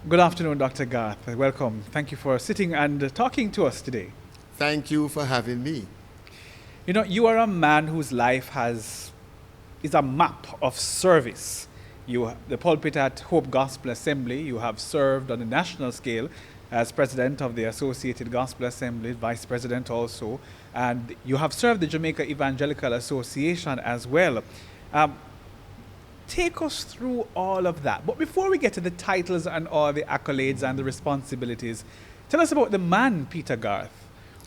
Good afternoon, Dr. Garth. Welcome. Thank you for sitting and talking to us today. Thank you for having me. You know, you are a man whose life is a map of service. The pulpit at Hope Gospel Assembly, you have served on a national scale as president of the Associated Gospel Assembly, vice president also, and you have served the Jamaica Evangelical Association as well. Um, Take us through all of that. But before we get to the titles and all the accolades and the responsibilities, tell us about the man, Peter Garth.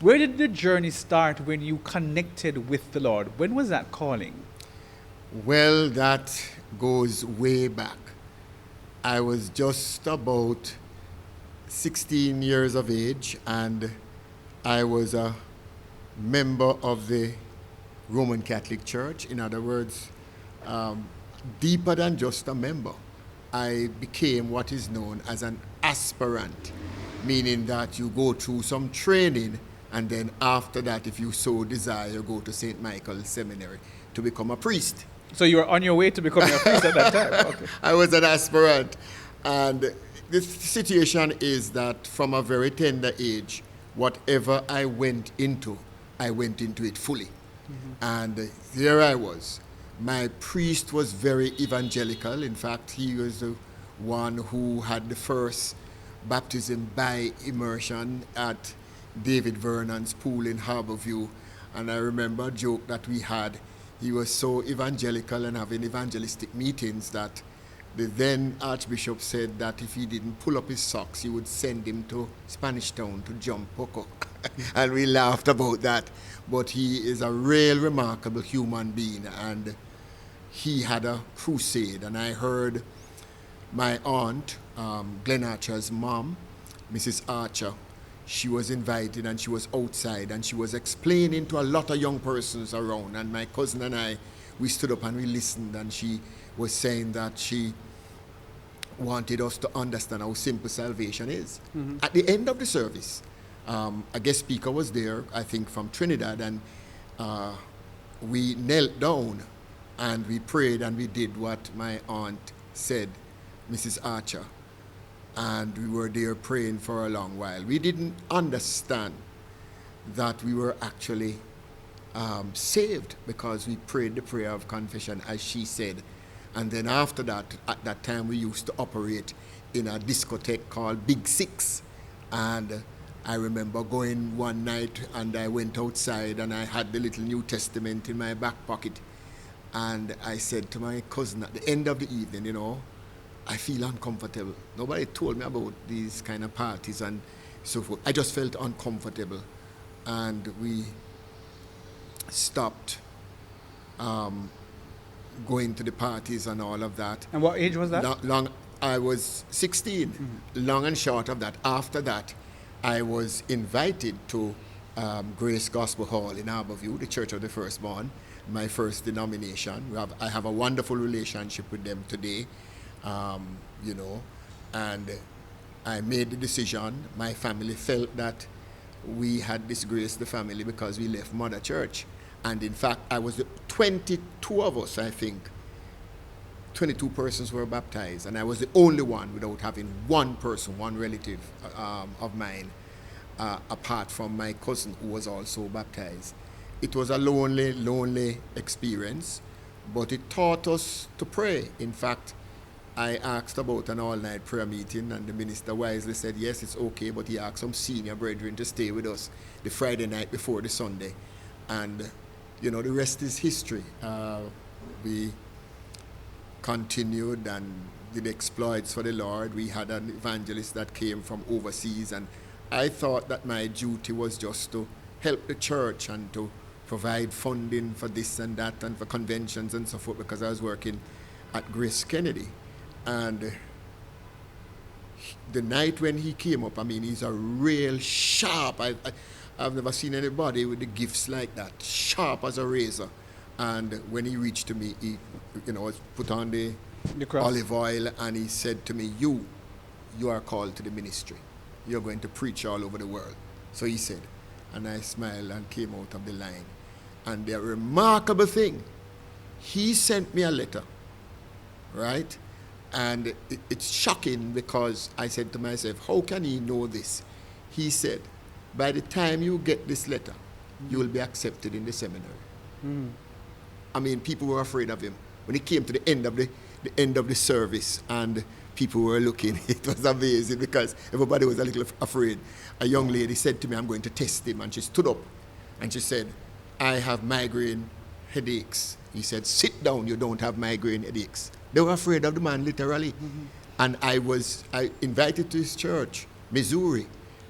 Where did the journey start when you connected with the Lord? When was that calling? Well, that goes way back. I was just about 16 years of age, and I was a member of the Roman Catholic Church. In other words, deeper than just a member. I became what is known as an aspirant, meaning that you go through some training, and then after that, if you so desire, you go to St. Michael's Seminary to become a priest. So you were on your way to becoming a priest at that time? Okay. I was an aspirant. And the situation is that from a very tender age, whatever I went into it fully. And there I was. My priest was very evangelical. In fact, he was the one who had the first baptism by immersion at David Vernon's pool in Harborview. And I remember a joke that we had. He was so evangelical and having evangelistic meetings that the then Archbishop said that if he didn't pull up his socks, he would send him to Spanish Town to jump poco. And we laughed about that. But he is a real remarkable human being, and he had a crusade. And I heard my aunt, Glenn Archer's mom, Mrs. Archer, she was invited and she was outside and she was explaining to a lot of young persons around. And my cousin and I, we stood up and we listened, and she was saying that she wanted us to understand how simple salvation is. At the end of the service, a guest speaker was there, I think from Trinidad, and we knelt down and we prayed and we did what my aunt said, Mrs. Archer. And we were there praying for a long while. We didn't understand that we were actually saved because we prayed the prayer of confession as she said. And then after that, at that time, we used to operate in a discotheque called Big Six. And I remember going one night and I went outside and I had the little New Testament in my back pocket. And I said to my cousin at the end of the evening, you know, I feel uncomfortable. Nobody told me about these kind of parties and so forth. I just felt uncomfortable. And we stopped going to the parties and all of that. And what age was that? I was 16. Long and short of that, after that, I was invited to Grace Gospel Hall in Harborview, the Church of the Firstborn, my first denomination. I have a wonderful relationship with them today, and I made the decision. My family felt that we had disgraced the family because we left Mother Church. And in fact, I was 22 of us, I think. 22 persons were baptized, and I was the only one without having one person, one relative of mine, apart from my cousin who was also baptized. It was a lonely, lonely experience, but it taught us to pray. In fact, I asked about an all-night prayer meeting, and the minister wisely said, yes, it's okay, but he asked some senior brethren to stay with us the Friday night before the Sunday. And the rest is history. We continued and did exploits for the Lord. We had an evangelist that came from overseas, and I thought that my duty was just to help the church and to provide funding for this and that and for conventions and so forth, because I was working at Grace Kennedy. And the night when he came up, I mean, he's a real sharp. I've never seen anybody with the gifts like that, sharp as a razor. And when he reached to me, he, was put on the olive oil, and he said to me, you are called to the ministry. You're going to preach all over the world. So he said, and I smiled and came out of the line. And the remarkable thing, he sent me a letter, right? And it's shocking because I said to myself, how can he know this? He said, by the time you get this letter, you will be accepted in the seminary. I mean, people were afraid of him. When it came to the end of the service and people were looking, it was amazing because everybody was a little afraid. A young lady said to me, I'm going to test him. And she stood up and she said, I have migraine headaches. He said, sit down, you don't have migraine headaches. They were afraid of the man, literally. And I invited to his church, Missouri.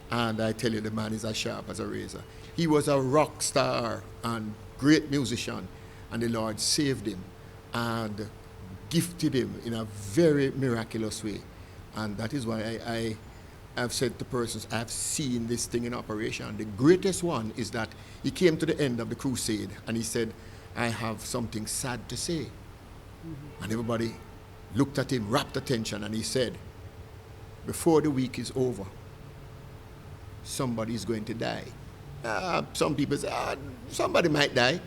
And I tell you, the man is as sharp as a razor. He was a rock star and great musician. And the Lord saved him and gifted him in a very miraculous way. And that is why I have said to persons, I've seen this thing in operation. The greatest one is that he came to the end of the crusade and he said, I have something sad to say. And everybody looked at him, rapt attention, and he said, before the week is over, somebody is going to die. Some people say, somebody might die.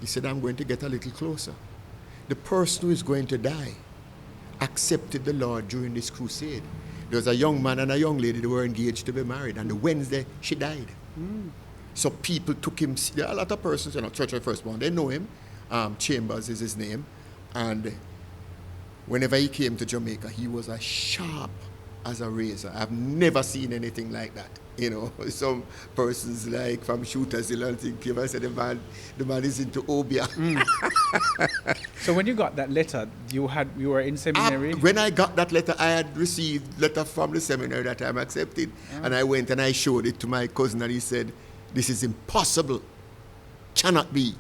He said, I'm going to get a little closer. The person who is going to die accepted the Lord during this crusade. There was a young man and a young lady, they were engaged to be married, and the Wednesday she died. So people took him. There are a lot of persons, Church of Firstborn, they know him. Chambers is his name. And whenever he came to Jamaica, he was as sharp as a razor. I've never seen anything like that. Some persons like from Shooters Hill and think, I said, the man is into obia. So when you got that letter, you were in seminary? When I got that letter, I had received letter from the seminary that I'm accepted. And I went and I showed it to my cousin and he said, this is impossible. Cannot be.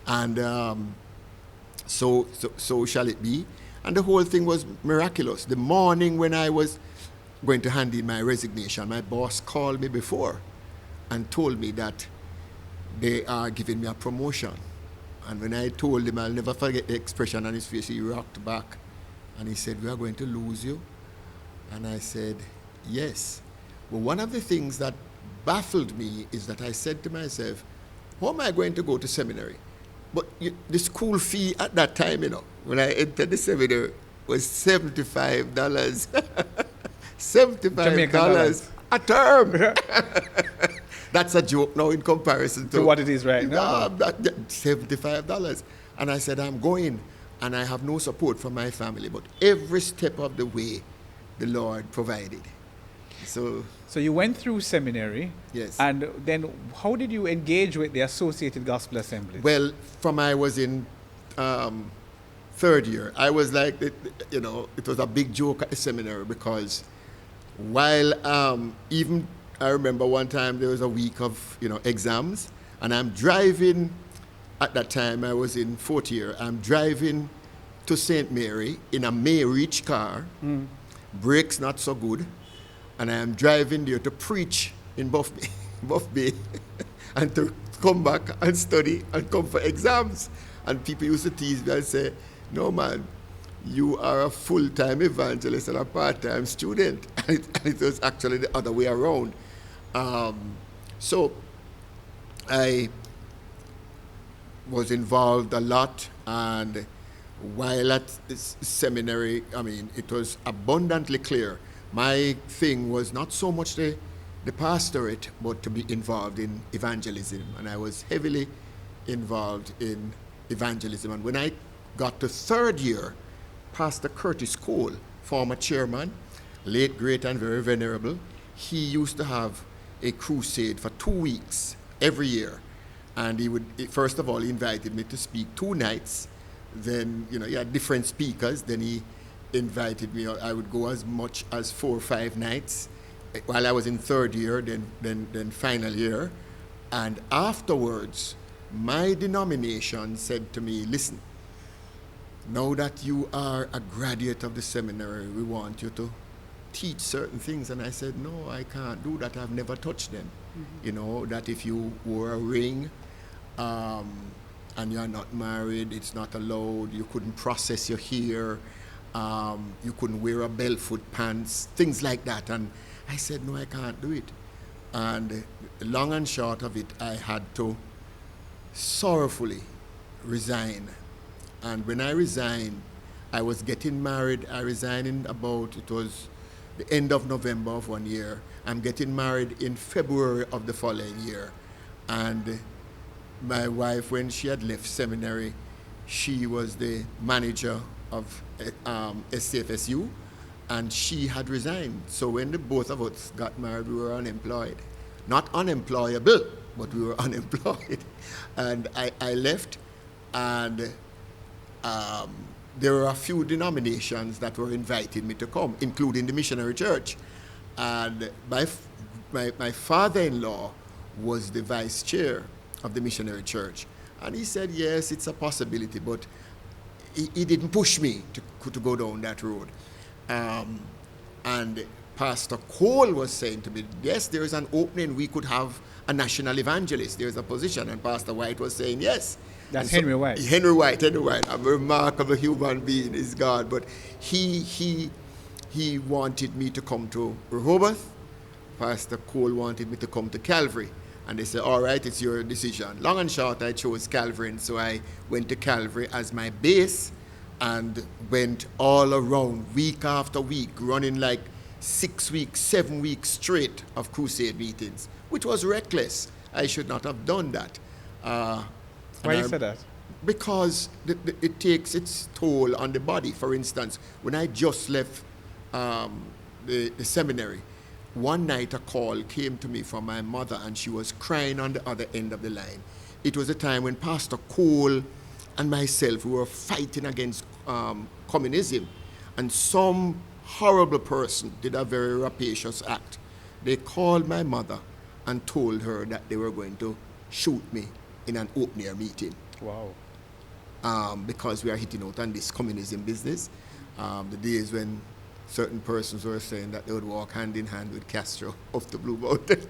And so shall it be. And the whole thing was miraculous. The morning when I was going to hand in my resignation, my boss called me before and told me that they are giving me a promotion. And when I told him, I'll never forget the expression on his face, he rocked back and he said, we are going to lose you. And I said, yes. But one of the things that baffled me is that I said to myself, how am I going to go to seminary? But the school fee at that time, when I entered the seminary, was $75. $75 a term. That's a joke now in comparison to what it is right now. $75. And I said, I'm going, and I have no support from my family, but every step of the way, the Lord provided. So you went through seminary. Yes. And then how did you engage with the Associated Gospel Assemblies? Well, from I was in third year, I was like, it was a big joke at the seminary because while even I remember one time there was a week of exams, and I'm driving. At that time I was in fourth year. I'm driving to St. Mary in a May Reach car. Brakes not so good. And I am driving there to preach in Buff Bay and to come back and study and come for exams. And people used to tease me and say, no man, you are a full-time evangelist and a part-time student. And it was actually the other way around. So I was involved a lot, and while at seminary, it was abundantly clear. My thing was not so much the pastorate, but to be involved in evangelism. And I was heavily involved in evangelism. And when I got to third year, Pastor Curtis Cole, former chairman, late, great, and very venerable, he used to have a crusade for 2 weeks every year. And first of all, he invited me to speak 2 nights. Then, he had different speakers. Then he invited me. I would go as much as 4 or 5 nights while I was in third year, then final year. And afterwards, my denomination said to me, listen, now that you are a graduate of the seminary, we want you to teach certain things. And I said, no, I can't do that. I've never touched them. That if you wore a ring and you're not married, it's not allowed. You couldn't process your hair. You couldn't wear a bell-foot pants, things like that. And I said, no, I can't do it. And long and short of it, I had to sorrowfully resign. And when I resigned, I was getting married. I resigned in about, it was the end of November of one year. I'm getting married in February of the following year. And my wife, when she had left seminary, she was the manager of SCFSU, and she had resigned. So when the both of us got married, we were unemployed. Not unemployable, but we were unemployed. And I left, and there were a few denominations that were inviting me to come, including the missionary church. And my father-in-law was the vice chair of the missionary church. And he said, yes, it's a possibility, but he didn't push me to go down that road. And Pastor Cole was saying to me, yes, there is an opening. We could have a national evangelist. There's a position. And Pastor White was saying, yes. That's Henry White. Henry White. A remarkable human being is God. But he wanted me to come to Rehoboth. Pastor Cole wanted me to come to Calvary. And they said, all right, it's your decision. Long and short, I chose Calvary. And so I went to Calvary as my base and went all around week after week, running like 6 weeks, 7 weeks straight of crusade meetings, which was reckless. I should not have done that. Why you said that? Because it takes its toll on the body. For instance, when I just left the seminary, one night a call came to me from my mother, and she was crying on the other end of the line. It was a time when Pastor Cole and myself, we were fighting against communism, and some horrible person did a very rapacious act. They called my mother and told her that they were going to shoot me in an open-air meeting. Wow. Because we are hitting out on this communism business. The days when certain persons were saying that they would walk hand in hand with Castro off the Blue Mountain,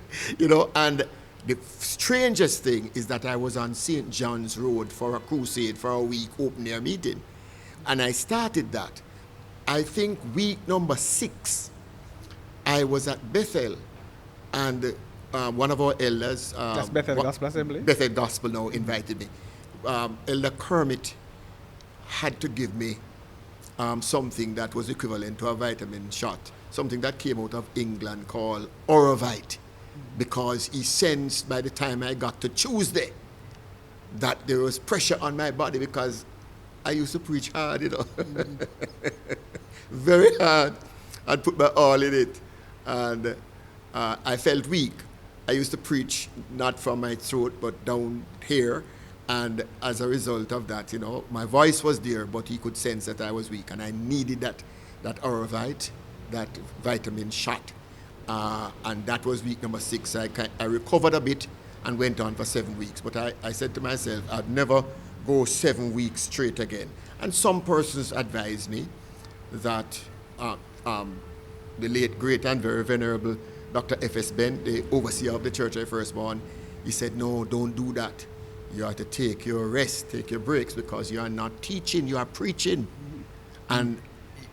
and the strangest thing is that I was on St. John's Road for a crusade for a week open-air meeting. And I started that. I think week number 6, I was at Bethel, and one of our elders... That's Bethel Gospel Assembly? Bethel Gospel now invited me. Elder Kermit had to give me something that was equivalent to a vitamin shot, something that came out of England called Orovite, because he sensed by the time I got to Tuesday that there was pressure on my body, because I used to preach hard, very hard. I'd put my all in it, and I felt weak. I used to preach not from my throat but down here, and as a result of that, my voice was there, but he could sense that I was weak, and I needed that Orovite, that vitamin shot, and that was week number 6. I recovered a bit and went on for 7 weeks, but I said to myself, I'd never go 7 weeks straight again. And some persons advised me that the late, great, and very venerable Dr. F.S. Bent, the overseer of the church I first born, he said, no, don't do that. You have to take your rest, take your breaks, because you are not teaching, you are preaching. And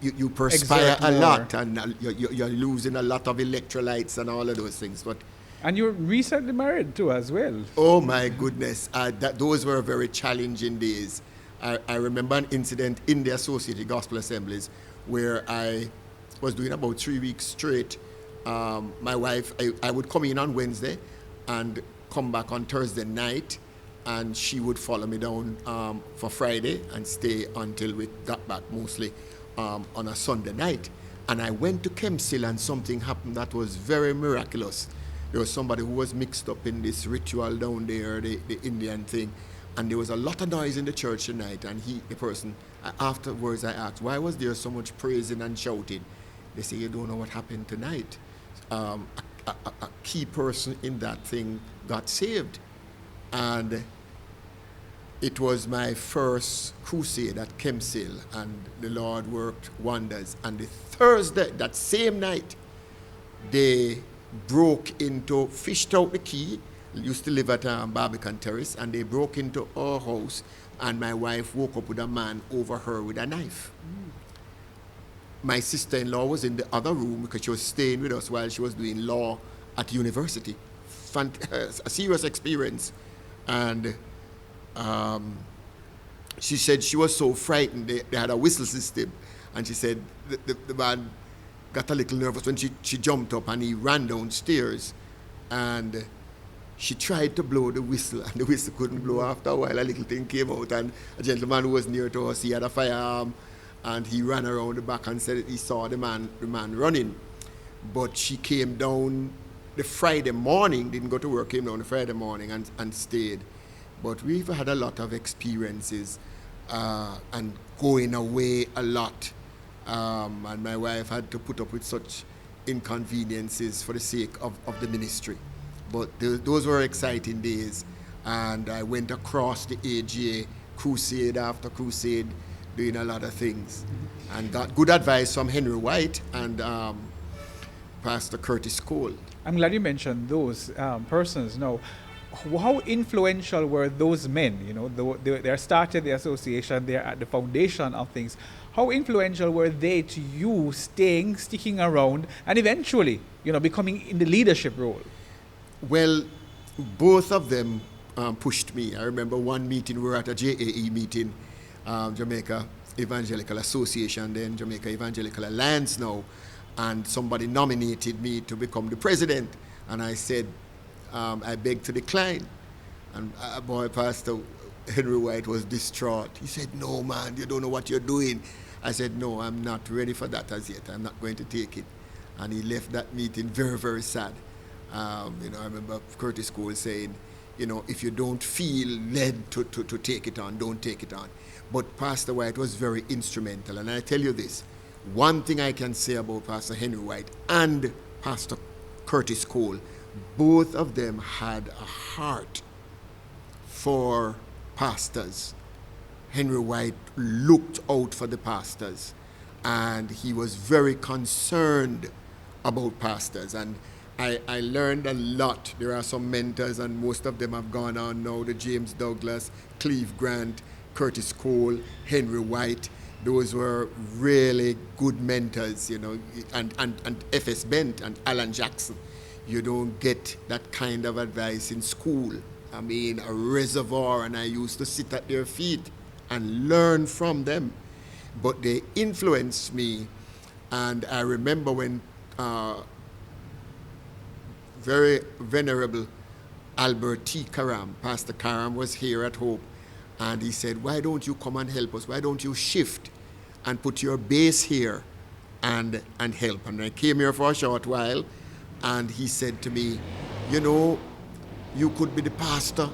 you perspire a lot, and you're losing a lot of electrolytes and all of those things. But and you're recently married too as well. Oh my goodness, those were very challenging days. I remember an incident in the Associated Gospel Assemblies where I was doing about 3 weeks straight. My wife, I would come in on Wednesday and come back on Thursday night, and she would follow me down for Friday and stay until we got back, mostly on a Sunday night. And I went to Kempsey, and something happened that was very miraculous. There was somebody who was mixed up in this ritual down there, the Indian thing, and there was a lot of noise in the church tonight. And the person, afterwards I asked, why was there so much praising and shouting? They say, you don't know what happened tonight. A key person in that thing got saved. And it was my first crusade at Kempsey, and the Lord worked wonders. And the Thursday, that same night, they fished out the key, used to live at Barbican Terrace, and they broke into our house, and my wife woke up with a man over her with a knife. My sister-in-law was in the other room because she was staying with us while she was doing law at university. A serious experience. And she said she was so frightened. They had a whistle system, and she said the man got a little nervous when she jumped up, and he ran downstairs, and she tried to blow the whistle, and the whistle couldn't blow. After a while, a little thing came out, and a gentleman who was near to us, he had a firearm, and he ran around the back and said he saw the man running. But she came down the Friday morning, didn't go to work, came down the Friday morning and stayed. But we've had a lot of experiences and going away a lot. And my wife had to put up with such inconveniences for the sake of the ministry. But those were exciting days. And I went across the AGA, crusade after crusade, doing a lot of things. And got good advice from Henry White and Pastor Curtis Cole. I'm glad you mentioned those persons. Now, how influential were those men? You know, they started the association, they're at the foundation of things. How influential were they to you sticking around, and eventually, you know, becoming in the leadership role? Well, both of them pushed me. I remember one meeting, we were at a JAE meeting, Jamaica Evangelical Association, then Jamaica Evangelical Alliance now, and somebody nominated me to become the president. And I said, I beg to decline. And boy, Pastor Henry White was distraught. He said, no, man, you don't know what you're doing. I said, no, I'm not ready for that as yet. I'm not going to take it. And he left that meeting very, very sad. You know, I remember Curtis Cole saying, you know, if you don't feel led to take it on, don't take it on. But Pastor White was very instrumental. And I tell you this, one thing I can say about Pastor Henry White and Pastor Curtis Cole, both of them had a heart for pastors. Henry White looked out for the pastors, and he was very concerned about pastors. And I learned a lot. There are some mentors, and most of them have gone on now, the James Douglas, Cleve Grant, Curtis Cole, Henry White. Those were really good mentors, you know, and F.S. Bent and Alan Jackson. You don't get that kind of advice in school. I mean, a reservoir, and I used to sit at their feet and learn from them. But they influenced me, and I remember when very venerable Albert T. Karam, Pastor Karam, was here at Hope, and he said, why don't you come and help us? Why don't you shift and put your base here and help? And I came here for a short while, and he said to me, you know, you could be the pastor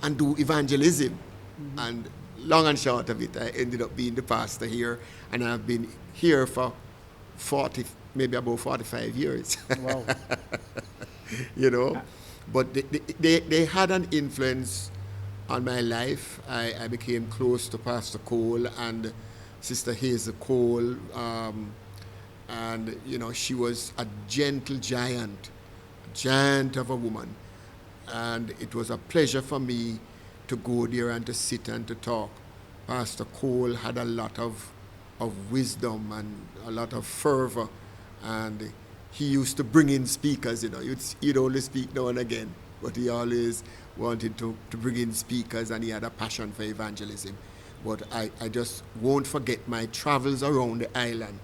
and do evangelism. Mm-hmm. And long and short of it, I ended up being the pastor here, and I've been here for 40, maybe about 45 years. Wow. You know, but they had an influence on my life. I became close to Pastor Cole and Sister Hazel Cole, and you know, she was a gentle giant of a woman, and it was a pleasure for me to go there and to sit and to talk. Pastor Cole had a lot of wisdom and a lot of fervor, and he used to bring in speakers. You know, he'd only speak now and again, but he always wanted to bring in speakers, and he had a passion for evangelism. But I just won't forget my travels around the island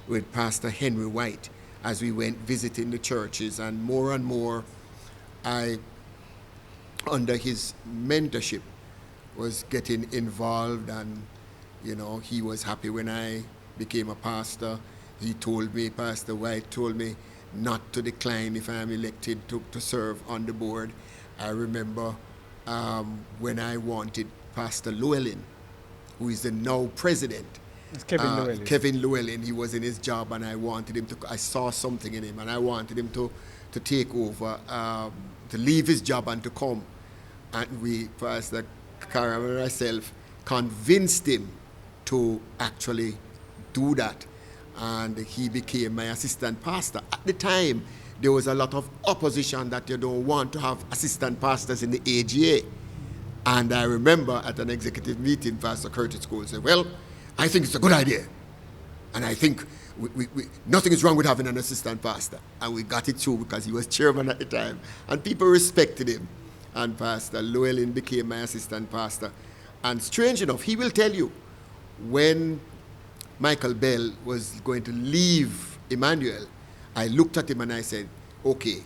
with Pastor Henry White as we went visiting the churches, and more I, under his mentorship, was getting involved, and you know, he was happy when I became a pastor. He told me, Pastor White told me not to decline if I am elected to serve on the board. I remember when I wanted Pastor Llewellyn, who is the now president. It's Kevin Llewellyn. Kevin Llewellyn, he was in his job, and I wanted him to, I saw something in him, and I wanted him to take over, to leave his job and to come. And we, Pastor Karam and myself, convinced him to actually do that. And he became my assistant pastor. At the time, there was a lot of opposition that you don't want to have assistant pastors in the AGA. And I remember at an executive meeting, Pastor Curtis Cole said, well, I think it's a good idea. And I think nothing is wrong with having an assistant pastor. And we got it through because he was chairman at the time. And people respected him. And Pastor Llewellyn became my assistant pastor. And strange enough, he will tell you, when Michael Bell was going to leave Emmanuel, I looked at him and I said, okay,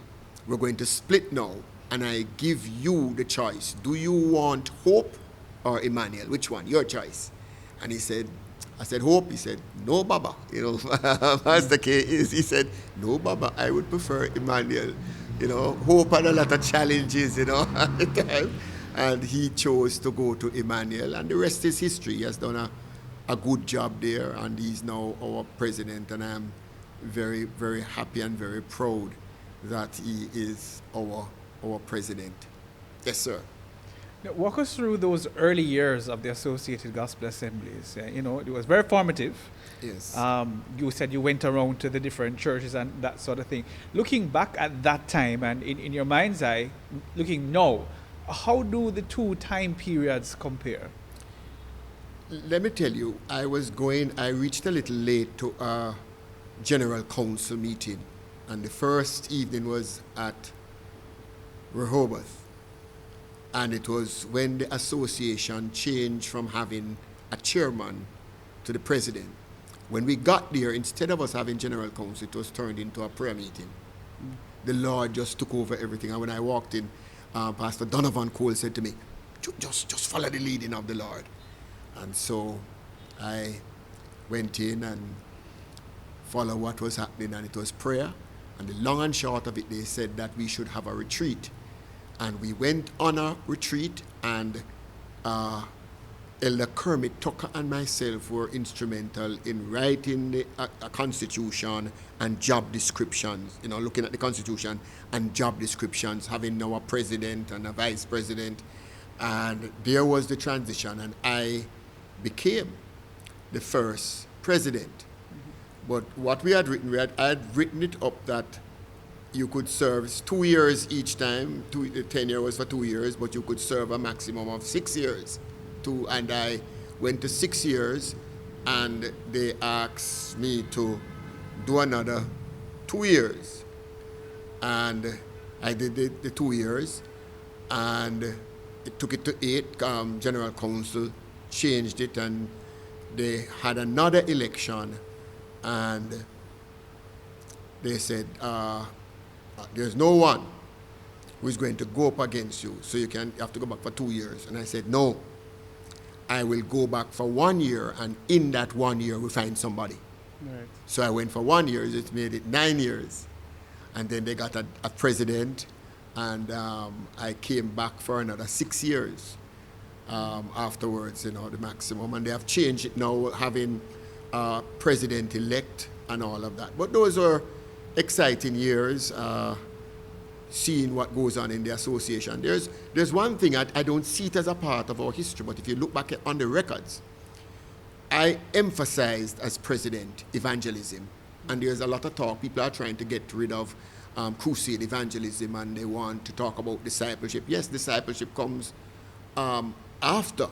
we're going to split now, and I give you the choice. Do you want Hope or Emmanuel? Which one? Your choice. And he said, I said, Hope. He said, no, Baba. You know, as the case is, he said, no, Baba, I would prefer Emmanuel. You know, Hope had a lot of challenges, you know, at the time. And he chose to go to Emmanuel, and the rest is history. He has done a good job there, and he's now our president, and I'm very, very happy and very proud that he is our president. Yes, sir. Now, walk us through those early years of the Associated Gospel Assemblies. You know, it was very formative. Yes. You said you went around to the different churches and that sort of thing. Looking back at that time and in your mind's eye, looking now, how do the two time periods compare? Let me tell you, I reached a little late to a general council meeting, and the first evening was at Rehoboth, and it was when the association changed from having a chairman to the president. When we got there, instead of us having general council, it was turned into a prayer meeting. The Lord just took over everything, and when I walked in, Pastor Donovan Cole said to me, just follow the leading of the Lord. And so I went in and followed what was happening, and it was prayer. And the long and short of it, they said that we should have a retreat. And we went on a retreat, and Elder Kermit Tucker and myself were instrumental in writing a constitution and job descriptions, you know, looking at the constitution and job descriptions, having now a president and a vice president. And there was the transition, and I became the first president. But what we had written, I had written it up that you could serve 2 years each time. The tenure was for 2 years, but you could serve a maximum of 6 years. And I went to 6 years, and they asked me to do another 2 years. And I did the 2 years, and it took it to 8. General Council changed it, and they had another election, and they said, there's no one who is going to go up against you, so you have to go back for 2 years. And I said, no, I will go back for 1 year, and in that 1 year we find somebody. Right. So I went for 1 year, it made it 9 years. And then they got a president, and I came back for another 6 years afterwards, you know, the maximum. And they have changed it now, having president-elect and all of that. But those are exciting years, seeing what goes on in the association. There's one thing, I don't see it as a part of our history, but if you look back on the records, I emphasized as president evangelism. And there's a lot of talk. People are trying to get rid of crusade evangelism, and they want to talk about discipleship. Yes, discipleship comes after,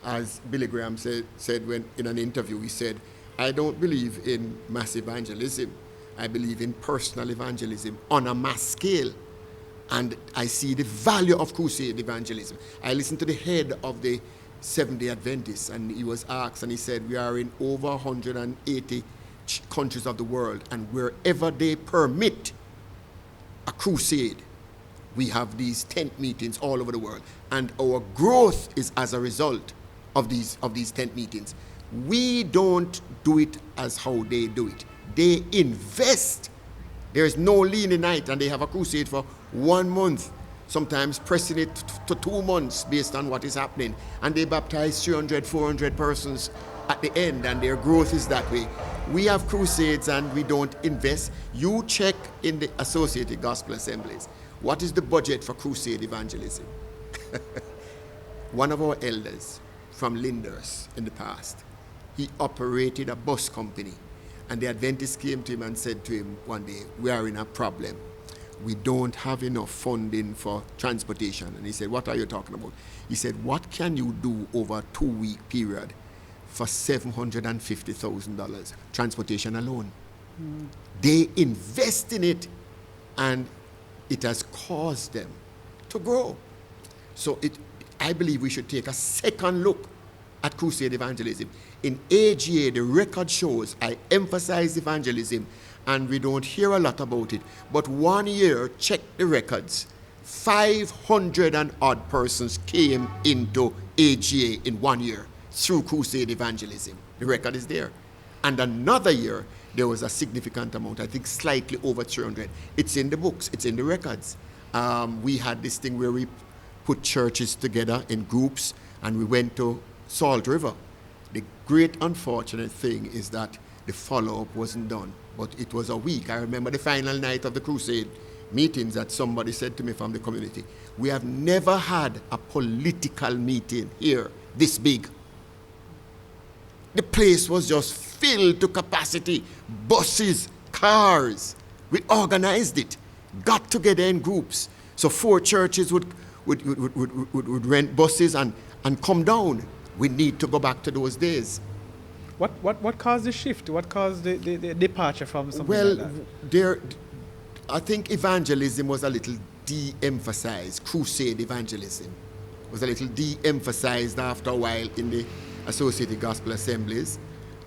as Billy Graham said when in an interview, he said, I don't believe in mass evangelism. I believe in personal evangelism on a mass scale. And I see the value of crusade evangelism. I listened to the head of the Seventh-day Adventists, and he was asked, and he said, we are in over 180 countries of the world, and wherever they permit a crusade, we have these tent meetings all over the world. And our growth is as a result of these tent meetings. We don't do it as how they do it. They invest. There's no lean night, and they have a crusade for 1 month, sometimes pressing it to 2 months based on what is happening. And they baptize 300, 400 persons at the end, and their growth is that way. We have crusades and we don't invest. You check in the Associated Gospel Assemblies. What is the budget for crusade evangelism? One of our elders from Linders in the past, he operated a bus company. And the Adventists came to him and said to him one day, we are in a problem. We don't have enough funding for transportation. And he said, what are you talking about? He said, what can you do over a 2-week period for $750,000, transportation alone? They invest in it, and it has caused them to grow. So I believe we should take a second look at crusade evangelism. In AGA, the record shows I emphasize evangelism, and we don't hear a lot about it. But 1 year, check the records, 500 and odd persons came into AGA in 1 year through crusade evangelism. The record is there. And another year, there was a significant amount, I think slightly over 300. It's in the books, it's in the records. We had this thing where we put churches together in groups, and we went to Salt River. The great unfortunate thing is that the follow-up wasn't done, but it was a week. I remember the final night of the crusade meetings that somebody said to me from the community, we have never had a political meeting here this big. The place was just filled to capacity, buses, cars. We organized it, got together in groups. So 4 churches would rent buses and come down. We need to go back to those days. What caused the shift? What caused the departure from something like that? I think evangelism was a little de-emphasized. Crusade evangelism was a little de-emphasized after a while in the Associated Gospel Assemblies.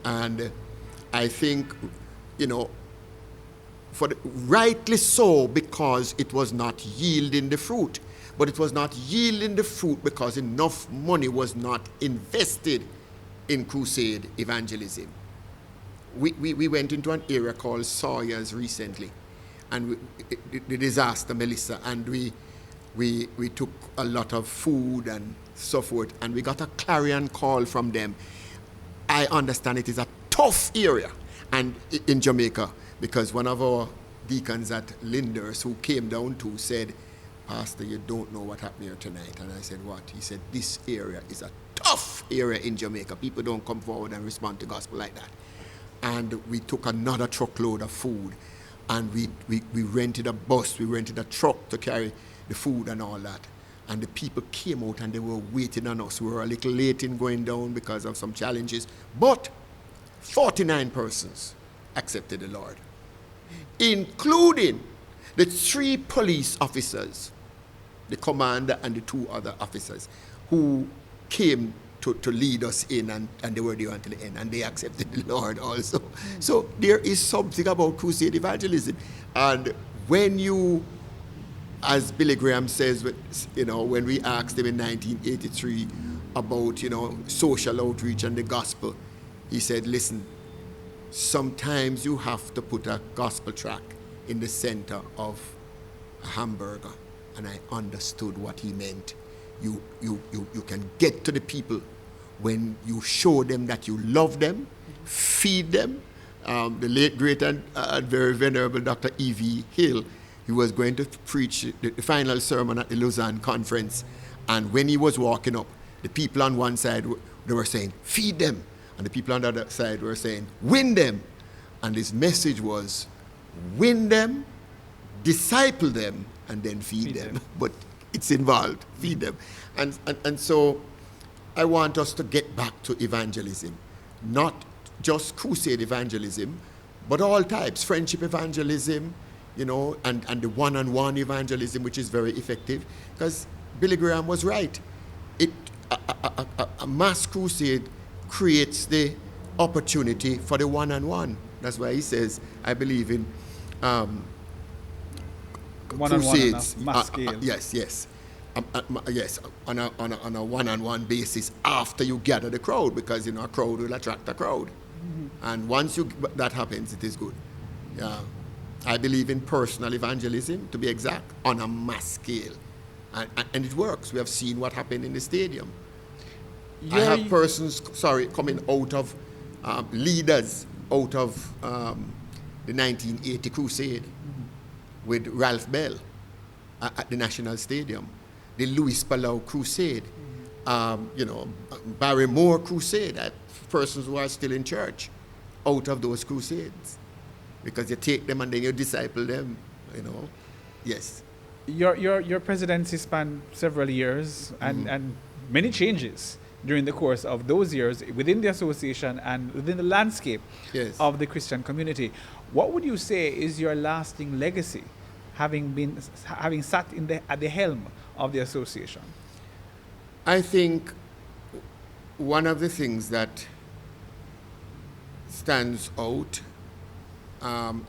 And I think, rightly so, because it was not yielding the fruit. But it was not yielding the fruit because enough money was not invested in crusade evangelism. We went into an area called Sawyers recently, and the disaster, Melissa, and we took a lot of food and so forth, and we got a clarion call from them. I understand it is a tough area and in Jamaica, because one of our deacons at Linders who came down to said, Pastor, you don't know what happened here tonight. And I said, what? He said, this area is a tough area in Jamaica. People don't come forward and respond to gospel like that. And we took another truckload of food, and we rented a bus, we rented a truck to carry the food and all that. And the people came out and they were waiting on us. We were a little late in going down because of some challenges. But 49 persons accepted the Lord, including the 3 police officers, the commander and the 2 other officers, who came to lead us in, and they were there until the end, and they accepted the Lord also. So there is something about crusade evangelism. And when you, as Billy Graham says, when we asked him in 1983 about, social outreach and the gospel, he said, listen, sometimes you have to put a gospel track in the center of a hamburger. And I understood what he meant. You can get to the people when you show them that you love them, feed them. The late, great, and very venerable Dr. E.V. Hill, he was going to preach the final sermon at the Lausanne conference. And when he was walking up, the people on one side, they were saying, feed them. And the people on the other side were saying, win them. And his message was, win them, disciple them, and then feed them. But it's involved, feed them. And so I want us to get back to evangelism, not just crusade evangelism, but all types, friendship evangelism, and the one-on-one evangelism, which is very effective, because Billy Graham was right. A mass crusade creates the opportunity for the one-on-one. That's why he says, I believe in crusades. On a mass scale. Yes. Yes, on a one-on-one basis after you gather the crowd, because a crowd will attract a crowd. Mm-hmm. And once that happens, it is good. Yeah. I believe in personal evangelism, to be exact, on a mass scale. And it works. We have seen what happened in the stadium. I have persons, coming out of leaders out of the 1980 crusade with Ralph Bell at the National Stadium, the Louis Palau crusade, Barrymore crusade, persons who are still in church out of those crusades, because you take them and then you disciple them, Yes. Your presidency spanned several years and many changes during the course of those years within the association and within the landscape of the Christian community. What would you say is your lasting legacy, having sat at the helm of the association? I think one of the things that stands out,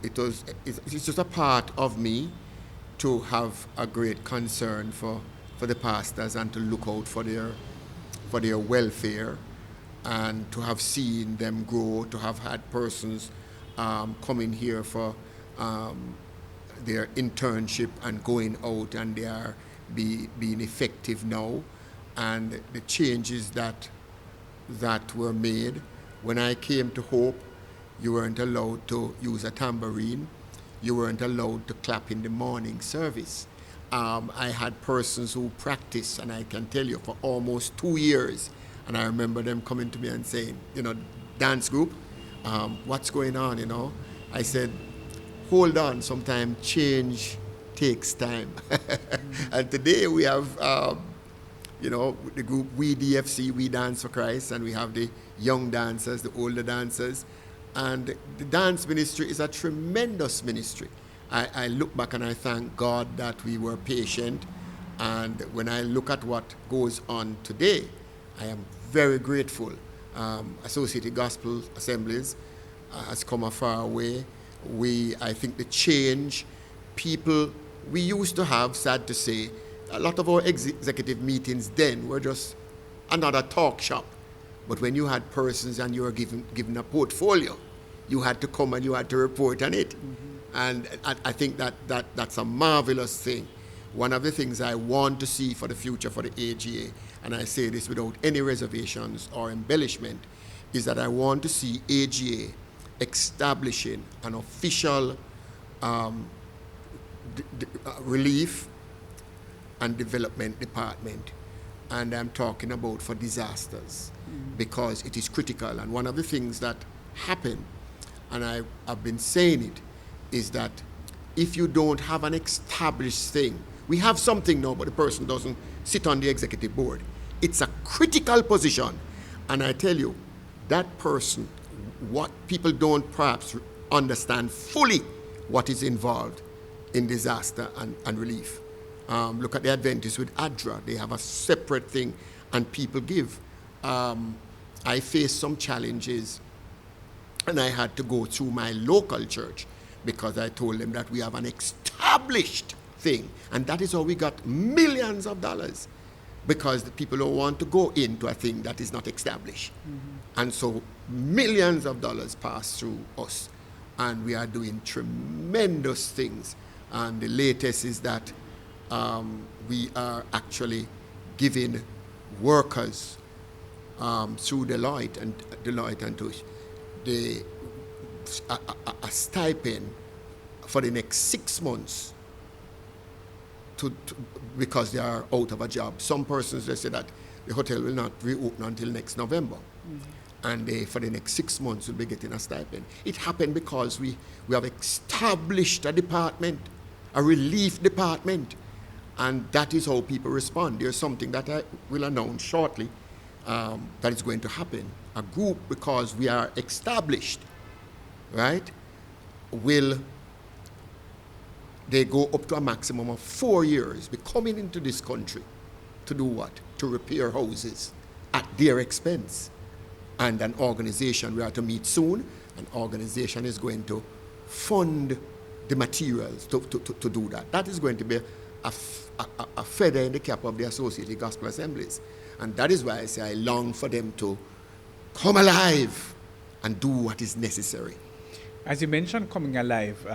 it's just a part of me to have a great concern for the pastors and to look out for their welfare, and to have seen them grow, to have had persons come in here for their internship and going out, and they are being effective now, and the changes that were made. When I came to Hope, you weren't allowed to use a tambourine. You weren't allowed to clap in the morning service. I had persons who practiced, and I can tell you, for almost 2 years. And I remember them coming to me and saying, dance group, what's going on, I said, hold on, sometimes change takes time. And today we have, the group We DFC, We Dance for Christ, and we have the young dancers, the older dancers. And the dance ministry is a tremendous ministry. I look back and I thank God that we were patient. And when I look at what goes on today, I am very grateful. Associated Gospel Assemblies has come a far way. I think the change, people, we used to have, sad to say, a lot of our executive meetings then were just another talk shop. But when you had persons and you were given a portfolio, you had to come and you had to report on it. Mm-hmm. And I think that's a marvelous thing. One of the things I want to see for the future for the AGA, and I say this without any reservations or embellishment, is that I want to see AGA establishing an official relief and development department. And I'm talking about for disasters, because it is critical. And one of the things that happen, and I've been saying it, is that if you don't have an established thing, we have something now, but the person doesn't sit on the executive board. It's a critical position. And I tell you, that person, what people don't perhaps understand fully what is involved in disaster and relief. Look at the Adventists with ADRA. They have a separate thing, and people give. I faced some challenges, and I had to go through my local church, because I told them that we have an established thing. And that is how we got millions of dollars, because the people don't want to go into a thing that is not established. Mm-hmm. And so millions of dollars pass through us, and we are doing tremendous things. And the latest is that we are actually giving workers through Deloitte and Touche a stipend for the next 6 months because they are out of a job. Some persons, they say that the hotel will not reopen until next November. Mm-hmm. And they, for the next 6 months, will be getting a stipend. It happened because we have established a department, a relief department, and that is how people respond. There's something that I will announce shortly that is going to happen. A group, because we are established, right, they go up to a maximum of 4 years, be coming into this country to do what? To repair houses at their expense. And an organization, we are to meet soon, an organization is going to fund the materials to do that. That is going to be a feather in the cap of the Associated Gospel Assemblies. And that is why I say I long for them to come alive and do what is necessary. As you mentioned coming alive,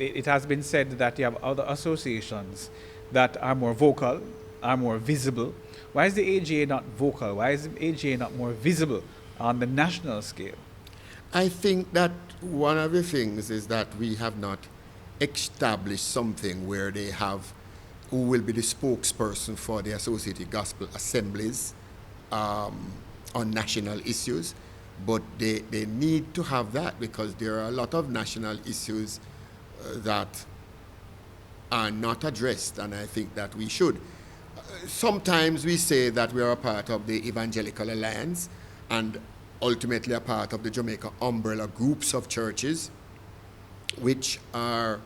it has been said that you have other associations that are more vocal, are more visible. Why is the AGA not vocal? Why is the AGA not more visible on the national scale? I think that one of the things is that we have not established something where they have who will be the spokesperson for the Associated Gospel Assemblies on national issues. But they need to have that, because there are a lot of national issues that are not addressed, and I think that we should. Sometimes we say that we are a part of the Evangelical Alliance and ultimately a part of the Jamaica umbrella groups of churches, which are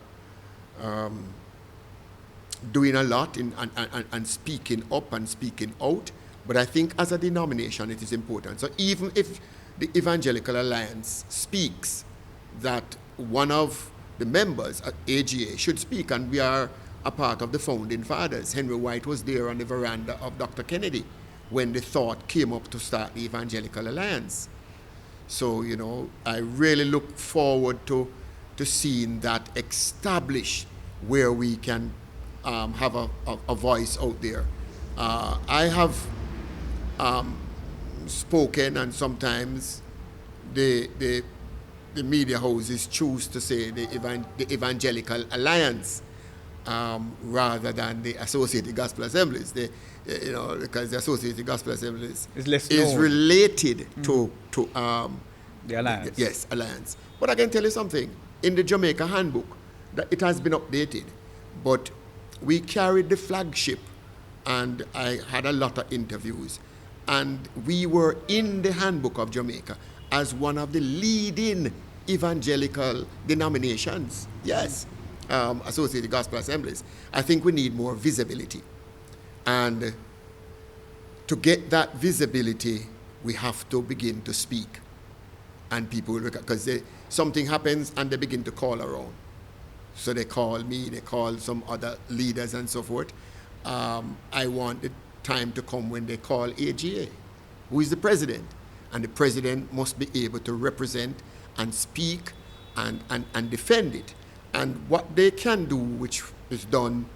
doing a lot and speaking up and speaking out. But I think as a denomination, it is important. So even if the Evangelical Alliance speaks that one of the members at AGA should speak, and we are a part of the founding fathers. Henry White was there on the veranda of Dr. Kennedy when the thought came up to start the Evangelical Alliance. So, I really look forward to seeing that established where we can have a voice out there. I have spoken, and sometimes the media houses choose to say the Evangelical Alliance rather than the Associated Gospel Assemblies. Because the Associated Gospel Assemblies is related to the Alliance. Yes, Alliance. But I can tell you something. In the Jamaica Handbook, that it has been updated, but we carried the flagship, and I had a lot of interviews, and we were in the Handbook of Jamaica as one of the leading evangelical denominations. Yes, Associated Gospel Assemblies. I think we need more visibility. And to get that visibility, we have to begin to speak. And people will, because something happens and they begin to call around. So they call me, they call some other leaders and so forth. I want the time to come when they call AGA, who is the president. And the president must be able to represent and speak and defend it. And what they can do, which is done,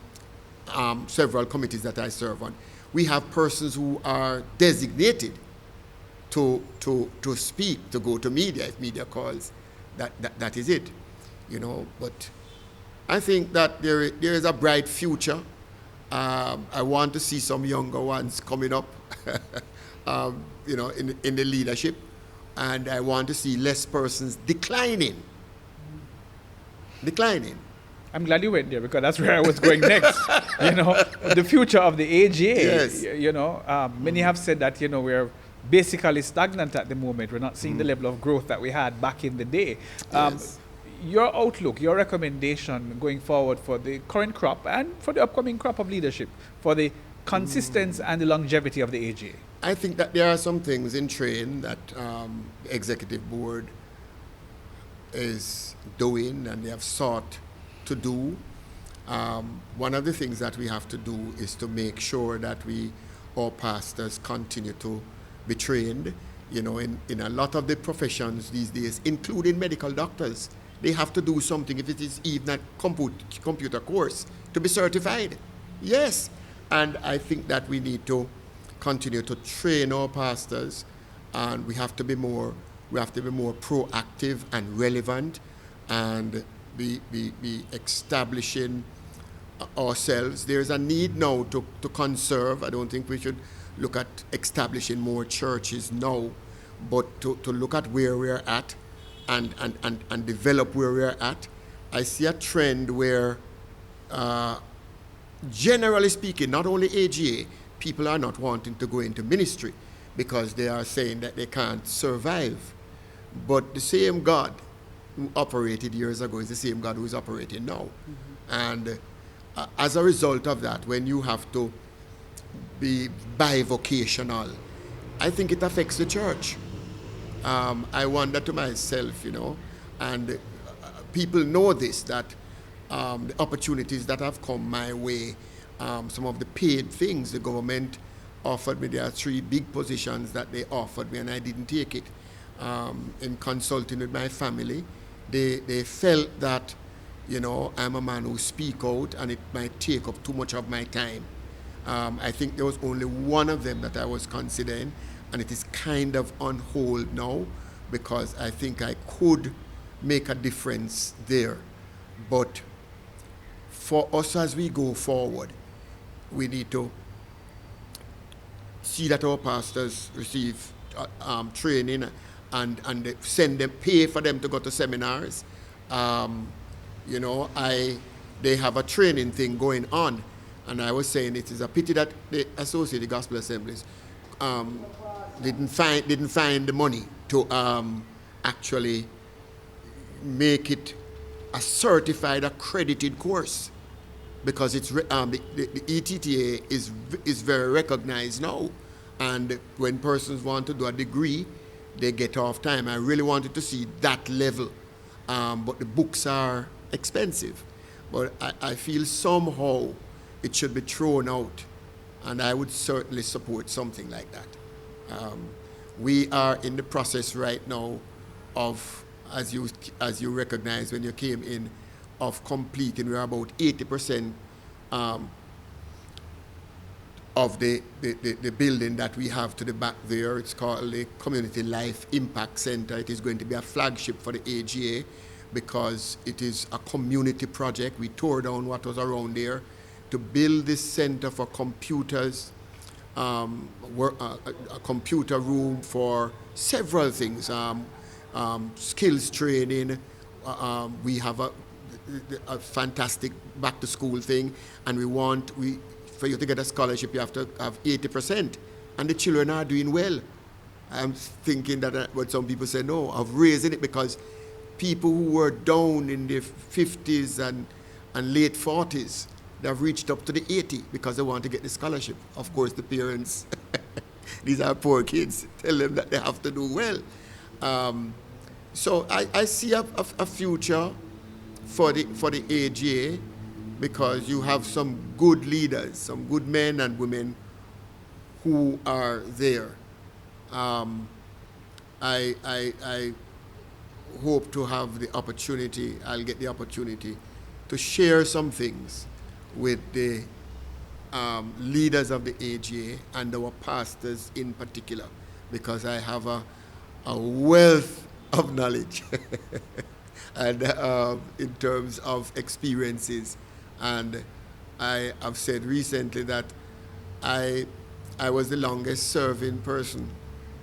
several committees that I serve on, we have persons who are designated to speak, to go to media if media calls. That is it, But I think that there is a bright future. I want to see some younger ones coming up, in the leadership, and I want to see less persons declining. I'm glad you went there, because that's where I was going next. The future of the AGA. Yes. Many have said that we're basically stagnant at the moment. We're not seeing the level of growth that we had back in the day. Yes. Your outlook, your recommendation going forward for the current crop and for the upcoming crop of leadership, for the consistency and the longevity of the AGA? I think that there are some things in train that the executive board is doing and they have sought to do. One of the things that we have to do is to make sure that our pastors continue to be trained. In a lot of the professions these days, including medical doctors, they have to do something, if it is even a computer course, to be certified. Yes. And I think that we need to continue to train our pastors, and we have to be more proactive and relevant, and be establishing ourselves. There's a need now to conserve. I don't think we should look at establishing more churches now, but to look at where we're at and develop where we're at. I see a trend where, generally speaking, not only AGA, people are not wanting to go into ministry because they are saying that they can't survive. But the same God who operated years ago is the same God who is operating now. Mm-hmm. And as a result of that, when you have to be bivocational, I think it affects the church. I wonder to myself, and people know this, that the opportunities that have come my way, some of the paid things the government offered me, there are 3 big positions that they offered me and I didn't take it. In consulting with my family, they felt that, I'm a man who speak out and it might take up too much of my time. I think there was only one of them that I was considering, and it is kind of on hold now because I think I could make a difference there. But for us as we go forward, we need to see that our pastors receive training and pay for them to go to seminars. They have a training thing going on, and I was saying it is a pity that the Associated Gospel Assemblies didn't find the money to actually make it a certified, accredited course, because it's the ETTA is very recognized now, And when persons want to do a degree, they get off time. I really wanted to see that level. But the books are expensive. But I feel somehow it should be thrown out. And I would certainly support something like that. We are in the process right now of, as you recognized when you came in, of completing. We're about 80% of the building that we have to the back there. It's called the Community Life Impact Center. It is going to be a flagship for the AGA because it is a community project. We tore down what was around there to build this center for computers, a computer room for several things, skills training. We have a fantastic back-to-school thing, and for you to get a scholarship, you have to have 80%, and the children are doing well. I'm thinking that what some people say, no, of raising it, because people who were down in their 50s and late 40s, they've reached up to the 80 because they want to get the scholarship. Of course, the parents, these are poor kids, tell them that they have to do well. So I see a future for the AGA, because you have some good leaders, some good men and women who are there. I hope to have the opportunity, I'll get the opportunity to share some things with the leaders of the AGA and our pastors in particular, because I have a wealth of knowledge and in terms of experiences. And I have said recently that I was the longest serving person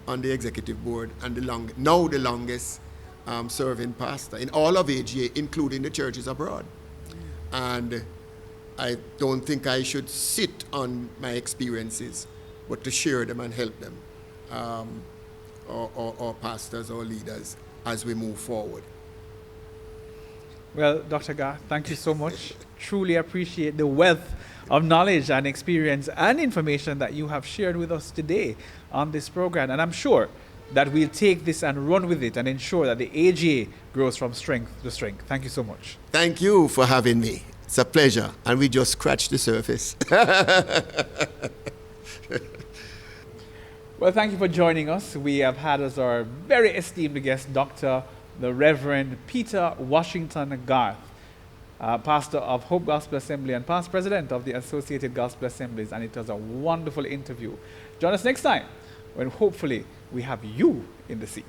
on the executive board and now the longest serving pastor in all of AGA, including the churches abroad. And I don't think I should sit on my experiences, but to share them and help them, or pastors or leaders, as we move forward. Well, Dr. Garth, thank you so much. Truly appreciate the wealth of knowledge and experience and information that you have shared with us today on this program. And I'm sure that we'll take this and run with it and ensure that the AGA grows from strength to strength. Thank you so much. Thank you for having me. It's a pleasure. And we just scratched the surface. Well, thank you for joining us. We have had as our very esteemed guest, the Reverend Peter Washington Garth, pastor of Hope Gospel Assembly and past president of the Associated Gospel Assemblies, and it was a wonderful interview. Join us next time when hopefully we have you in the seat.